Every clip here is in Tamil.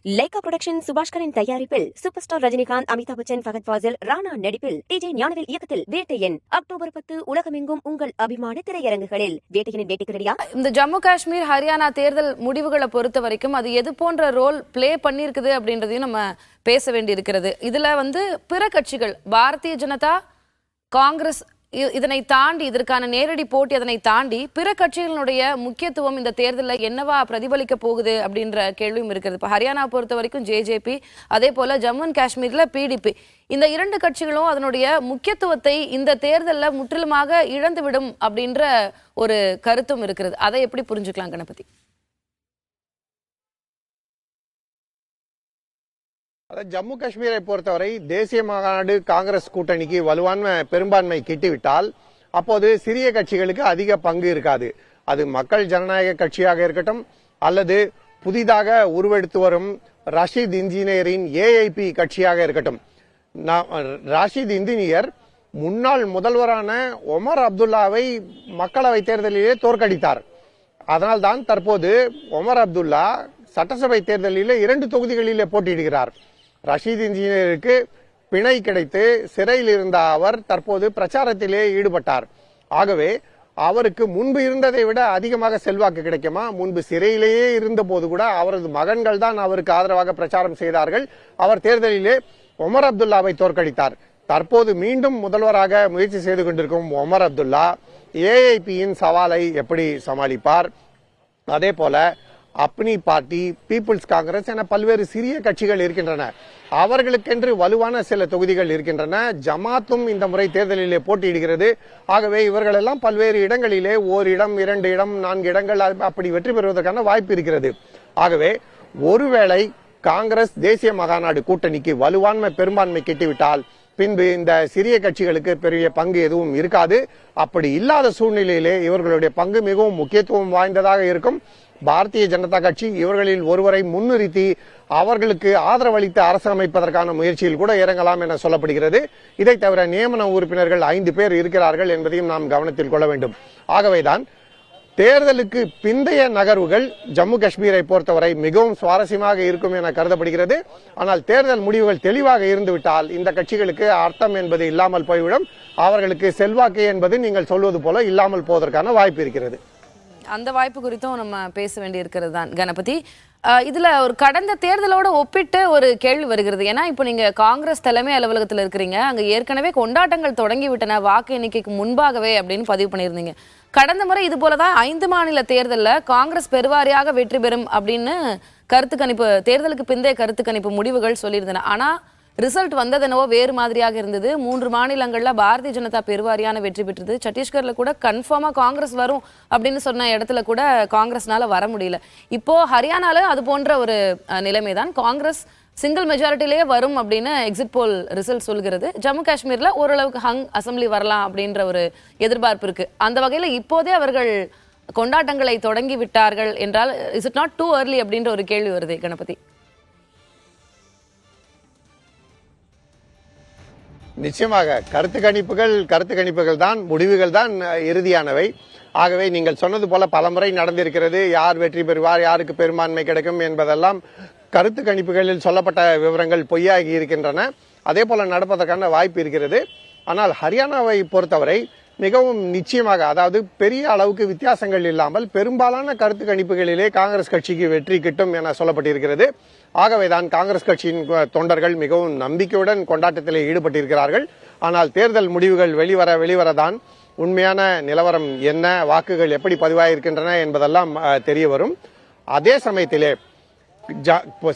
லைகா புரொடக்ஷன் சுபாஷ்கரின் தயாரிப்பில் சூப்பர் ஸ்டார் ரஜினிகாந்த், அமிதாப் பச்சன், ஃபகத் ஃபாசில், ராணா நடிப்பில் டிஜே ஞானவேல் இயக்கத்தில் வேட்டையன் அக்டோபர் 10 உலகமெங்கும் உங்கள் அபிமான திரையரங்குகளில். வேட்டையனின் வேட்டைக்கு ரெடியா? இந்த ஜம்மு காஷ்மீர், ஹரியானா தேர்தல் முடிவுகளை பொறுத்த வரைக்கும் அது எது போன்ற ரோல் பிளே பண்ணிருக்குது அப்படின்றதையும் நம்ம பேச வேண்டி இருக்கிறது. இதுல பிற கட்சிகள், பாரதிய ஜனதா, காங்கிரஸ் இதனை தாண்டி, இதற்கான நேரடி போட்டி அதனை தாண்டி பிற கட்சிகளுடைய முக்கியத்துவம் இந்த தேர்தலில் என்னவா பிரதிபலிக்க போகுது அப்படின்ற கேள்வியும் இருக்கிறது. இப்போ ஹரியானா பொறுத்த வரைக்கும் ஜேஜேபி, அதே போல ஜம்மு அண்ட் காஷ்மீர்ல பிடிபி, இந்த இரண்டு கட்சிகளும் அதனுடைய முக்கியத்துவத்தை இந்த தேர்தலில் முற்றிலுமாக இழந்துவிடும் அப்படின்ற ஒரு கருத்தும் இருக்கிறது. அதை எப்படி புரிஞ்சுக்கலாம் கணபதி? ஜம்மு காஷ்மீரை பொறுத்தவரை தேசிய மாநாடு காங்கிரஸ் கூட்டணிக்கு வலுவான பெரும்பான்மை கிட்டிவிட்டால் அப்போது சிறிய கட்சிகளுக்கு அதிக பங்கு இருக்காது. அது மக்கள் ஜனநாயக கட்சியாக இருக்கட்டும் அல்லது புதிதாக உருவெடுத்து வரும் ரஷீத் இன்ஜினியரின் ஏஐபி கட்சியாக இருக்கட்டும். ரஷீத் இன்ஜினியர் முன்னாள் முதல்வரான ஒமர் அப்துல்லாவை மக்களவை தேர்தலிலே தோற்கடித்தார். அதனால்தான் தற்போது ஒமர் அப்துல்லா சட்டசபை தேர்தலில் 2 தொகுதிகளிலே போட்டியிடுகிறார். ரஷீத் இன்ஜினியருக்கு பிணை கிடைத்து சிறையில் இருந்த அவர் தற்போது பிரச்சாரத்திலே ஈடுபட்டார். ஆகவே அவருக்கு முன்பு இருந்ததை விட அதிகமாக செல்வாக்கு கிடைக்குமா? முன்பு சிறையிலேயே இருந்த போது கூட அவரது மகன்கள் தான் அவருக்கு ஆதரவாக பிரச்சாரம் செய்தார்கள். அவர் தேர்தலிலே ஒமர் அப்துல்லாவை தோற்கடித்தார். தற்போது மீண்டும் முதல்வராக முயற்சி செய்து கொண்டிருக்கும் ஒமர் அப்துல்லா ஏஐபியின் சவாலை எப்படி சமாளிப்பார்? அதே போல அப்னி பார்ட்டி, பீப்புள்ஸ் காங்கிரஸ் என பல்வேறு சிறிய கட்சிகள் இருக்கின்றன. அவர்களுக்கென்று வலுவான சில தொகுதிகள் இருக்கின்றன. ஜமாத்தும் இந்த முறை தேர்தலிலே போட்டியிடுகிறது. ஆகவே இவர்களெல்லாம் பல்வேறு இடங்களிலே 1 இடம், 2 இடம், 4 இடங்கள் அப்படி வெற்றி பெறுவதற்கான வாய்ப்பு இருக்கிறது. ஆகவே ஒருவேளை காங்கிரஸ் தேசிய மகாநாடு கூட்டணிக்கு வலுவான பெரும்பான்மை கிட்டிவிட்டால் பின்பு இந்த சிறிய கட்சிகளுக்கு பெரிய பங்கு எதுவும் இருக்காது. அப்படி இல்லாத சூழ்நிலையிலே இவர்களுடைய பங்கு மிகவும் முக்கியத்துவம் வாய்ந்ததாக இருக்கும். பாரதிய ஜனதா கட்சி இவர்களில் ஒருவரை முன்னிறுத்தி அவர்களுக்கு ஆதரவளித்து அரசு அமைப்பதற்கான முயற்சியில் கூட இறங்கலாம் என சொல்லப்படுகிறது. இதை தவிர நியமன உறுப்பினர்கள் 5 பேர் இருக்கிறார்கள் என்பதையும் நாம் கவனத்தில் கொள்ள வேண்டும். ஆகவேதான் தேர்தலுக்கு பிந்தைய நகர்வுகள் ஜம்மு காஷ்மீரை பொறுத்தவரை மிகவும் சுவாரஸ்யமாக இருக்கும் என கருதப்படுகிறது. ஆனால் தேர்தல் முடிவுகள் தெளிவாக இருந்துவிட்டால் இந்த கட்சிகளுக்கு அர்த்தம் என்பது இல்லாமல் போய்விடும். அவர்களுக்கு செல்வாக்கு என்பது நீங்கள் சொல்வது போல இல்லாமல் போவதற்கான வாய்ப்பு இருக்கிறது. அந்த வாய்ப்பு குறித்தும் நம்ம பேச வேண்டி இருக்கிறது தான் கணபதி. இதுல ஒரு கடந்த தேர்தலோட ஒப்பிட்டு ஒரு கேள்வி வருகிறது. ஏன்னா இப்போ நீங்க காங்கிரஸ் தலைமை அலுவலகத்தில் இருக்கிறீங்க, அங்க ஏற்கனவே கொண்டாட்டங்கள் தொடங்கி விட்டன வாக்கு எண்ணிக்கைக்கு முன்பாகவே அப்படின்னு பதிவு பண்ணியிருந்தீங்க. கடந்த முறை இது போலதான் 5 மாநில தேர்தலில் காங்கிரஸ் பெருவாரியாக வெற்றி பெறும் அப்படின்னு கருத்து கணிப்பு, தேர்தலுக்கு பிந்தைய கருத்து கணிப்பு முடிவுகள் சொல்லியிருந்தன. ஆனா ரிசல்ட் வந்ததெனவோ வேறு மாதிரியாக இருந்தது. 3 மாநிலங்கள்ல பாரதிய ஜனதா பெருவாரியான வெற்றி பெற்றது. சத்தீஸ்கர்ல கூட கன்ஃபார்மா காங்கிரஸ் வரும் அப்படின்னு சொன்ன இடத்துல கூட காங்கிரஸ்னால வர முடியல. இப்போ ஹரியானால அது போன்ற ஒரு நிலைமை தான். காங்கிரஸ் சிங்கிள் மெஜாரிட்டிலேயே வரும் அப்படின்னு எக்ஸிட் போல் ரிசல்ட் சொல்கிறது. ஜம்மு காஷ்மீர்ல ஓரளவுக்கு ஹங் அசம்பிளி வரலாம் அப்படின்ற ஒரு எதிர்பார்ப்பு இருக்கு. அந்த வகையில இப்போதே அவர்கள் கொண்டாட்டங்களை தொடங்கி விட்டார்கள் என்றால் is it not too early அப்படின்ற ஒரு கேள்வி வருது கணபதி. நிச்சயமாக கருத்து கணிப்புகள் தான், முடிவுகள் தான் இறுதியானவை. ஆகவே நீங்கள் சொன்னது போல பலமுறை நடந்திருக்கிறது. யார் வெற்றி பெறுவார், யாருக்கு பெரும்பான்மை கிடைக்கும் என்பதெல்லாம் கருத்து கணிப்புகளில் சொல்லப்பட்ட விவரங்கள் பொய்யாகி இருக்கின்றன. அதே போல நடப்பதற்கான வாய்ப்பு இருக்கிறது. ஆனால் ஹரியானாவை பொறுத்தவரை மிகவும் நிச்சயமாக, அதாவது பெரிய அளவுக்கு வித்தியாசங்கள் இல்லாமல் பெரும்பாலான கருத்து கணிப்புகளிலே காங்கிரஸ் கட்சிக்கு வெற்றி கிட்டும் என சொல்லப்பட்டிருக்கிறது. ஆகவேதான் காங்கிரஸ் கட்சியின் தொண்டர்கள் மிகவும் நம்பிக்கையுடன் கொண்டாட்டத்திலே ஈடுபட்டிருக்கிறார்கள். ஆனால் தேர்தல் முடிவுகள் வெளிவரதான் உண்மையான நிலவரம் என்ன, வாக்குகள் எப்படி பதிவாயிருக்கின்றன என்பதெல்லாம் தெரிய வரும். அதே சமயத்திலே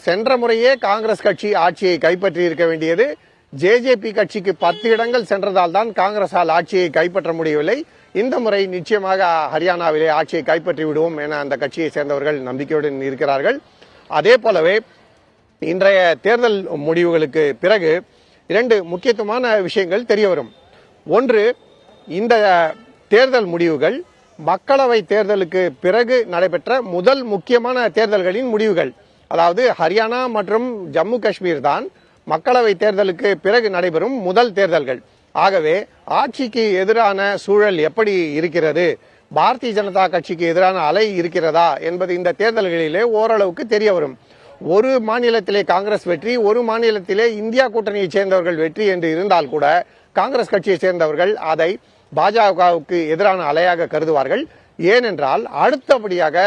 சென்ற முறையே காங்கிரஸ் கட்சி ஆட்சியை கைப்பற்றி இருக்க வேண்டியது. ஜேஜேபி கட்சிக்கு 10 இடங்கள் சென்றதால் தான் காங்கிரஸால் ஆட்சியை கைப்பற்ற முடியவில்லை. இந்த முறை நிச்சயமாக ஹரியானாவிலே ஆட்சியை கைப்பற்றி விடுவோம் என அந்த கட்சியை சேர்ந்தவர்கள் நம்பிக்கையுடன் இருக்கிறார்கள். அதே போலவே இன்றைய தேர்தல் முடிவுகளுக்கு பிறகு 2 முக்கியத்துவமான விஷயங்கள் தெரிய வரும். ஒன்று, இந்த தேர்தல் முடிவுகள் மக்களவை தேர்தலுக்கு பிறகு நடைபெற்ற முதல் முக்கியமான தேர்தல்களின் முடிவுகள். அதாவது ஹரியானா மற்றும் ஜம்மு காஷ்மீர் தான் மக்களவை தேர்தலுக்கு பிறகு நடைபெறும் முதல் தேர்தல்கள். ஆகவே ஆட்சிக்கு எதிரான சூழல் எப்படி இருக்கிறது, பாரதிய ஜனதா கட்சிக்கு எதிரான அலை இருக்கிறதா என்பது இந்த தேர்தல்களிலே ஓரளவுக்கு தெரிய வரும். ஒரு மாநிலத்திலே காங்கிரஸ் வெற்றி, ஒரு மாநிலத்திலே இந்தியா கூட்டணியைச் சேர்ந்தவர்கள் வெற்றி என்று இருந்தால் கூட காங்கிரஸ் கட்சியைச் சேர்ந்தவர்கள் அதை பாஜகவுக்கு எதிரான அலையாக கருதுவார்கள். ஏனென்றால் அடுத்தபடியாக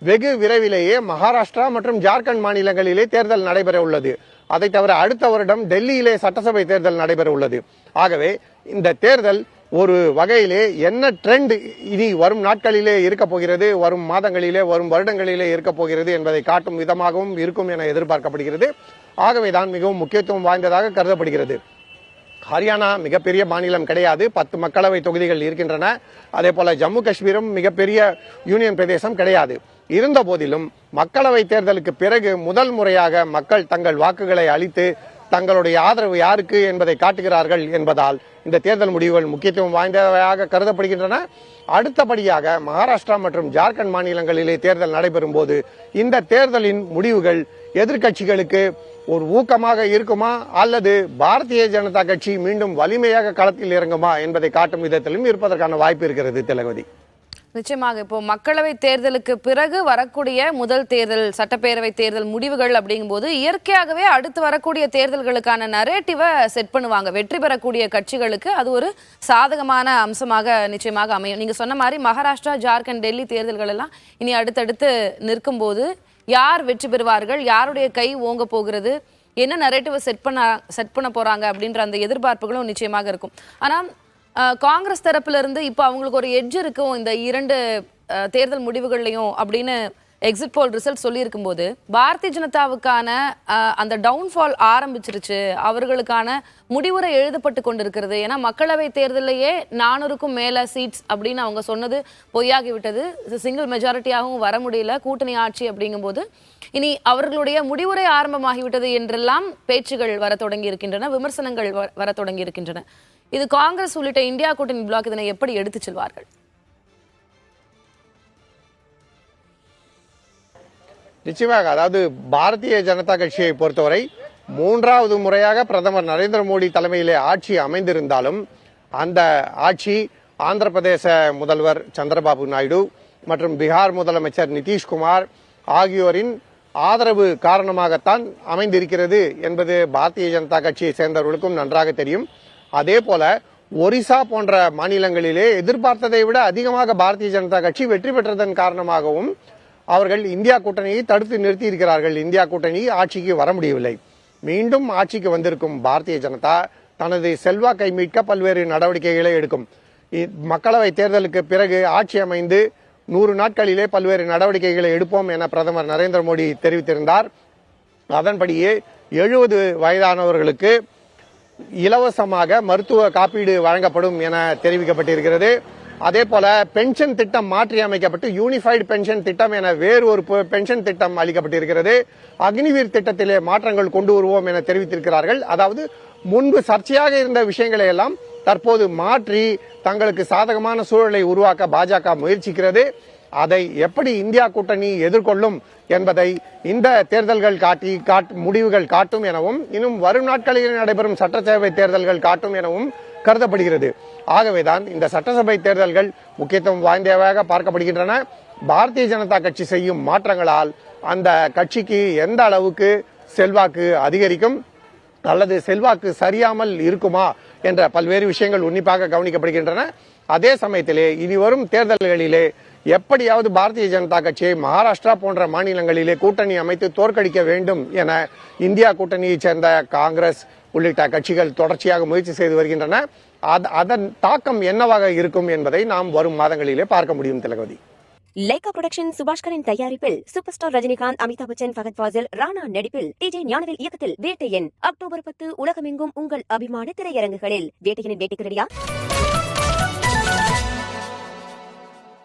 வெகு விரைவிலேயே மகாராஷ்டிரா மற்றும் ஜார்க்கண்ட் மாநிலங்களிலே தேர்தல் நடைபெற உள்ளது. அதை தவிர அடுத்த வருடம் டெல்லியிலே சட்டசபை தேர்தல் நடைபெற உள்ளது. ஆகவே இந்த தேர்தல் ஒரு வகையிலே என்ன ட்ரெண்ட் இனி வரும் நாட்களிலே இருக்க போகிறது, வரும் மாதங்களிலே, வரும் வருடங்களிலே இருக்க போகிறது என்பதை காட்டும் விதமாகவும் இருக்கும் என எதிர்பார்க்கப்படுகிறது. ஆகவேதான் மிகவும் முக்கியத்துவம் வாய்ந்ததாக கருதப்படுகிறது. ஹரியானா மிகப்பெரிய மாநிலம் கிடையாது, 10 மக்களவை தொகுதிகள் இருக்கின்றன. அதே போல ஜம்மு காஷ்மீரும் மிகப்பெரிய யூனியன் பிரதேசம் கிடையாது. இருந்த போதிலும் மக்களவை தேர்தலுக்கு பிறகு முதல் முறையாக மக்கள் தங்கள் வாக்குகளை அளித்து தங்களுடைய ஆதரவு யாருக்கு என்பதை காட்டுகிறார்கள் என்பதால் இந்த தேர்தல் முடிவுகள் முக்கியத்துவம் வாய்ந்தவையாக கருதப்படுகின்றன. அடுத்தபடியாக மகாராஷ்டிரா மற்றும் ஜார்க்கண்ட் மாநிலங்களிலே தேர்தல் நடைபெறும் போது இந்த தேர்தலின் முடிவுகள் எதிர்க்கட்சிகளுக்கு ஒரு ஊக்கமாக இருக்குமா அல்லது பாரதிய ஜனதா கட்சி மீண்டும் வலிமையாக களத்தில் இறங்குமா என்பதை காட்டும் விதத்திலும் இருப்பதற்கான வாய்ப்பு இருக்கிறது. திலகவதி, நிச்சயமாக இப்போ மக்களவை தேர்தலுக்கு பிறகு வரக்கூடிய முதல் தேர்தல், சட்டப்பேரவை தேர்தல் முடிவுகள் அப்படிங்கும்போது இயற்கையாகவே அடுத்து வரக்கூடிய தேர்தல்களுக்கான நரேட்டிவை செட் பண்ணுவாங்க. வெற்றி பெறக்கூடிய கட்சிகளுக்கு அது ஒரு சாதகமான அம்சமாக நிச்சயமாக அமையும். நீங்க சொன்ன மாதிரி மகாராஷ்டிரா, ஜார்க்கண்ட், டெல்லி தேர்தல்கள் எல்லாம் இனி அடுத்தடுத்து நிற்கும் போது யார் வெற்றி பெறுவார்கள், யாருடைய கை ஓங்க போகிறது, என்ன நரேட்டிவை செட் பண்ண போறாங்க அப்படின்ற அந்த எதிர்பார்ப்புகளும் நிச்சயமாக இருக்கும். ஆனா காங்கிரஸ் தரப்புல இருந்து இப்போ அவங்களுக்கு ஒரு எட்ஜ் இருக்கும் இந்த 2 தேர்தல் முடிவுகள்லையும் அப்படின்னு எக்ஸிட் போல் ரிசல்ட் சொல்லியிருக்கும் போது பாரதிய ஜனதாவுக்கான அந்த டவுன்ஃபால் ஆரம்பிச்சிருச்சு, அவர்களுக்கான முடிவுரை எழுதப்பட்டு கொண்டிருக்கிறது. ஏன்னா மக்களவை தேர்தலையே 400க்கும் மேல சீட்ஸ் அப்படின்னு அவங்க சொன்னது பொய்யாகிவிட்டது. சிங்கிள் மெஜாரிட்டியாகவும் வர முடியல கூட்டணி ஆட்சி அப்படிங்கும்போது இனி அவர்களுடைய முடிவுரை ஆரம்பமாகிவிட்டது என்றெல்லாம் பேச்சுகள் வர தொடங்கி இருக்கின்றன, விமர்சனங்கள் வர தொடங்கி இருக்கின்றன. இது காங்கிரஸ் உள்ளிட்ட இந்தியா கூட்டணி பிளாக் இதனை எப்படி எடுத்துச் செல்வார்கள்? நிச்சயமாக, அதாவது பாரதிய ஜனதா கட்சியை பொறுத்தவரை 3வது முறையாக பிரதமர் நரேந்திர மோடி தலைமையிலே ஆட்சி அமைந்திருந்தாலும் அந்த ஆட்சி ஆந்திர பிரதேச முதல்வர் சந்திரபாபு நாயுடு மற்றும் பீகார் முதலமைச்சர் நிதிஷ்குமார் ஆகியோரின் ஆதரவு காரணமாகத்தான் அமைந்திருக்கிறது என்பது பாரதிய ஜனதா கட்சியை சேர்ந்தவர்களுக்கும் நன்றாக தெரியும். அதே போல ஒரிசா போன்ற மாநிலங்களிலே எதிர்பார்த்ததை விட அதிகமாக பாரதிய ஜனதா கட்சி வெற்றி பெற்றதன் காரணமாகவும் அவர்கள் இந்தியா கூட்டணியை தடுத்து நிறுத்தி இருக்கிறார்கள். இந்தியா கூட்டணி ஆட்சிக்கு வர முடியவில்லை. மீண்டும் ஆட்சிக்கு வந்திருக்கும் பாரதிய ஜனதா தனது செல்வாக்கை மீட்க பல்வேறு நடவடிக்கைகளை எடுக்கும். மக்களவை தேர்தலுக்கு பிறகு ஆட்சி அமைந்து 100 நாட்களிலே பல்வேறு நடவடிக்கைகளை எடுப்போம் என பிரதமர் நரேந்திர மோடி தெரிவித்திருந்தார். அதன்படியே 70 வயதானவர்களுக்கு இலவசமாக மருத்துவ காப்பீடு வழங்கப்படும் என தெரிவிக்கப்பட்டிருக்கிறது. அதே போல பென்ஷன் திட்டம் மாற்றி அமைக்கப்பட்டு யூனிஃபைடு பென்ஷன் திட்டம் என வேறு ஒரு பென்ஷன் திட்டம் அளிக்கப்பட்டிருக்கிறது. அக்னிவீர் திட்டத்திலே மாற்றங்கள் கொண்டு வருவோம் என தெரிவித்திருக்கிறார்கள். அதாவது முன்பு சர்ச்சையாக இருந்த விஷயங்களை எல்லாம் தற்போது மாற்றி தங்களுக்கு சாதகமான சூழலை உருவாக்க பாஜக முயற்சிக்கிறது. அதை எப்படி இந்தியா கூட்டணி எதிர்கொள்ளும் என்பதை இந்த தேர்தல்கள் முடிவுகள் காட்டும் எனவும் இன்னும் வரும் நாட்களில் நடைபெறும் சட்டசபை தேர்தல்கள் காட்டும் எனவும் கருதப்படுகிறது. ஆகவேதான் இந்த சட்டசபை தேர்தல்கள் முக்கியத்துவம் வாய்ந்தவையாக பார்க்கப்படுகின்றன. பாரதிய ஜனதா கட்சி செய்யும் மாற்றங்களால் அந்த கட்சிக்கு எந்த அளவுக்கு செல்வாக்கு அதிகரிக்கும் அல்லது செல்வாக்கு சரியாமல் இருக்குமா என்ற பல்வேறு விஷயங்கள் உன்னிப்பாக கவனிக்கப்படுகின்றன. அதே சமயத்திலே இனி வரும் தேர்தல்களிலே எப்படியாவது பாரதிய ஜனதா கட்சியை மகாராஷ்டிரா போன்ற மாநிலங்களிலே கூட்டணி அமைத்து தோற்கடிக்க வேண்டும் என இந்தியா கூட்டணியைச் சேர்ந்த காங்கிரஸ் உள்ளிட்ட கட்சிகள் தொடர்ச்சியாக முயற்சி செய்து வருகின்றன. அதன் தாக்கம் என்னவாக இருக்கும் என்பதை நாம் வரும் மாதங்களிலே பார்க்க முடியும். திலகவதி, லைகா புரொடக்ஷன் சுபாஷ்கரின் தயாரிப்பில் சூப்பர் ஸ்டார் ரஜினிகாந்த், அமிதாப் பச்சன், ஃபகத் ஃபாசில், ராணா நடிப்பில் டிஜே ஞானவேல் இயக்கத்தில் வேட்டையன் அக்டோபர் 10 உலகமெங்கும் உங்கள் அபிமான திரையரங்குகளில். வேட்டையனின் வேட்டைக்கு ரெடியா?